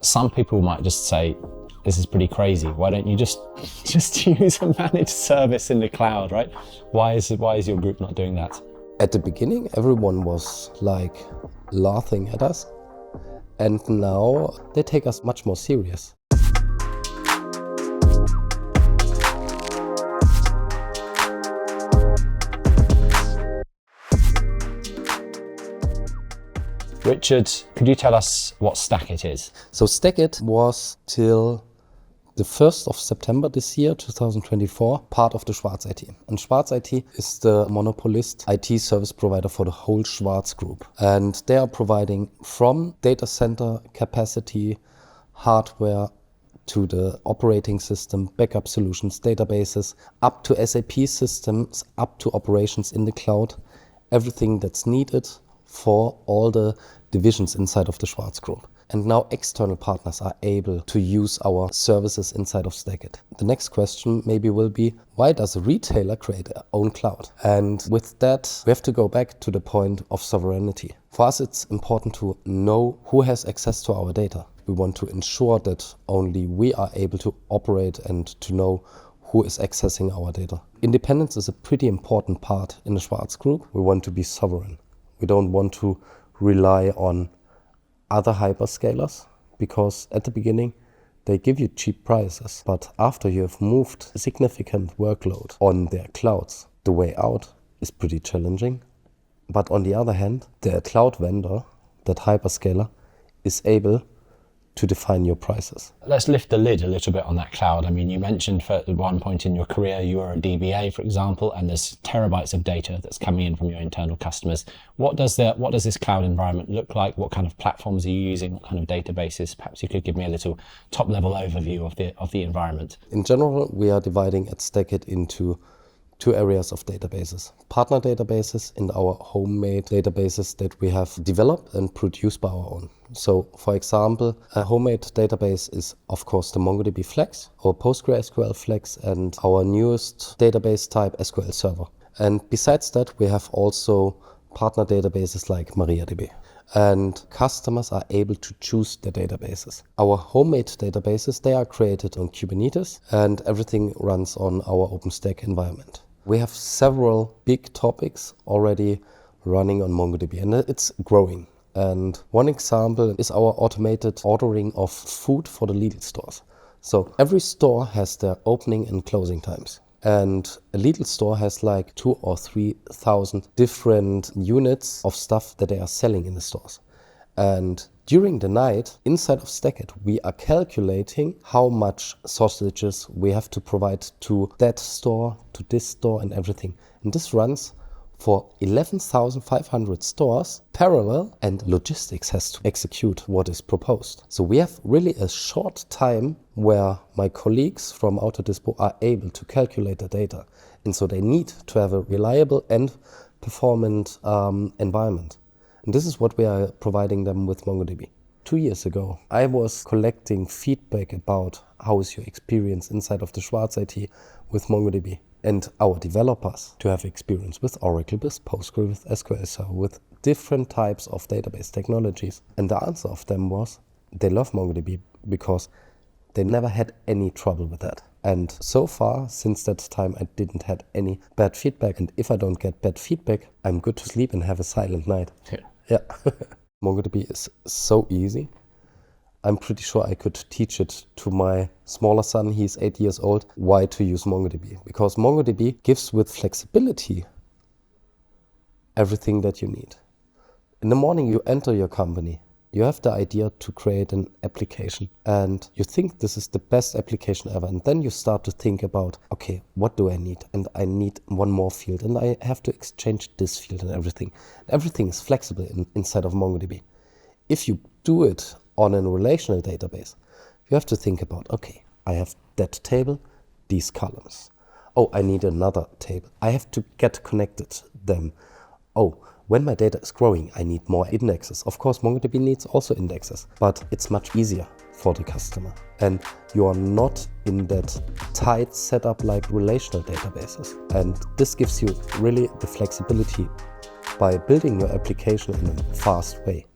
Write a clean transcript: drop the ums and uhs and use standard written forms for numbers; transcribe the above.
Some people might just say, this is pretty crazy. Why don't you just use a managed service in the cloud, right? Why is your group not doing that? At the beginning, everyone was like laughing at us, and now they take us much more serious. Richard, could you tell us what STACKIT is? So STACKIT was till the 1st of September this year, 2024, part of the Schwarz IT. And Schwarz IT is the monopolist IT service provider for the whole Schwarz Group. And they are providing from data center capacity, hardware, to the operating system, backup solutions, databases, up to SAP systems, up to operations in the cloud, everything that's needed for all the divisions inside of the Schwarz Group. And now external partners are able to use our services inside of STACKIT. The next question maybe will be, why does a retailer create their own cloud? And with that, we have to go back to the point of sovereignty. For us, it's important to know who has access to our data. We want to ensure that only we are able to operate and to know who is accessing our data. Independence is a pretty important part in the Schwarz Group. We want to be sovereign. We don't want to rely on other hyperscalers, because at the beginning they give you cheap prices, but after you have moved a significant workload on their clouds, the way out is pretty challenging. But on the other hand, the cloud vendor, that hyperscaler, is able to define your prices. Let's lift the lid a little bit on that cloud. I mean, you mentioned at one point in your career you were a DBA, for example, and there's terabytes of data that's coming in from your internal customers. What does this cloud environment look like? What kind of platforms are you using? What kind of databases? Perhaps you could give me a little top-level overview of the environment. In general, we are dividing at STACKIT into two areas of databases. Partner databases and our homemade databases that we have developed and produced by our own. So, for example, a homemade database is, of course, the MongoDB Flex, our PostgreSQL Flex, and our newest database type, SQL Server. And besides that, we have also partner databases like MariaDB. And customers are able to choose their databases. Our homemade databases, they are created on Kubernetes, and everything runs on our OpenStack environment. We have several big topics already running on MongoDB, and it's growing. And one example is our automated ordering of food for the Lidl stores. So every store has their opening and closing times. And a Lidl store has like 2,000 or 3,000 different units of stuff that they are selling in the stores. And during the night, inside of STACKIT, we are calculating how much sausages we have to provide to that store, to this store, and everything. And this runs for 11,500 stores parallel, and logistics has to execute what is proposed. So we have really a short time where my colleagues from Autodispo are able to calculate the data. And so they need to have a reliable and performant environment. And this is what we are providing them with MongoDB. 2 years ago, I was collecting feedback about how is your experience inside of the Schwarz IT with MongoDB. And our developers to have experience with Oracle, with Postgre, with SQL Server, with different types of database technologies. And the answer of them was they love MongoDB because they never had any trouble with that. And so far, since that time, I didn't had any bad feedback. And if I don't get bad feedback, I'm good to sleep and have a silent night. Yeah. MongoDB is so easy. I'm pretty sure I could teach it to my smaller son, he's 8 years old, why to use MongoDB. Because MongoDB gives with flexibility everything that you need. In the morning you enter your company, you have the idea to create an application and you think this is the best application ever. And then you start to think about, okay, what do I need? And I need one more field and I have to exchange this field and everything. Everything is flexible inside of MongoDB. If you do it on a relational database, you have to think about, okay, I have that table, these columns. Oh, I need another table. I have to get connected them. Oh, when my data is growing, I need more indexes. Of course, MongoDB needs also indexes, but it's much easier for the customer. And you are not in that tight setup like relational databases. And this gives you really the flexibility by building your application in a fast way.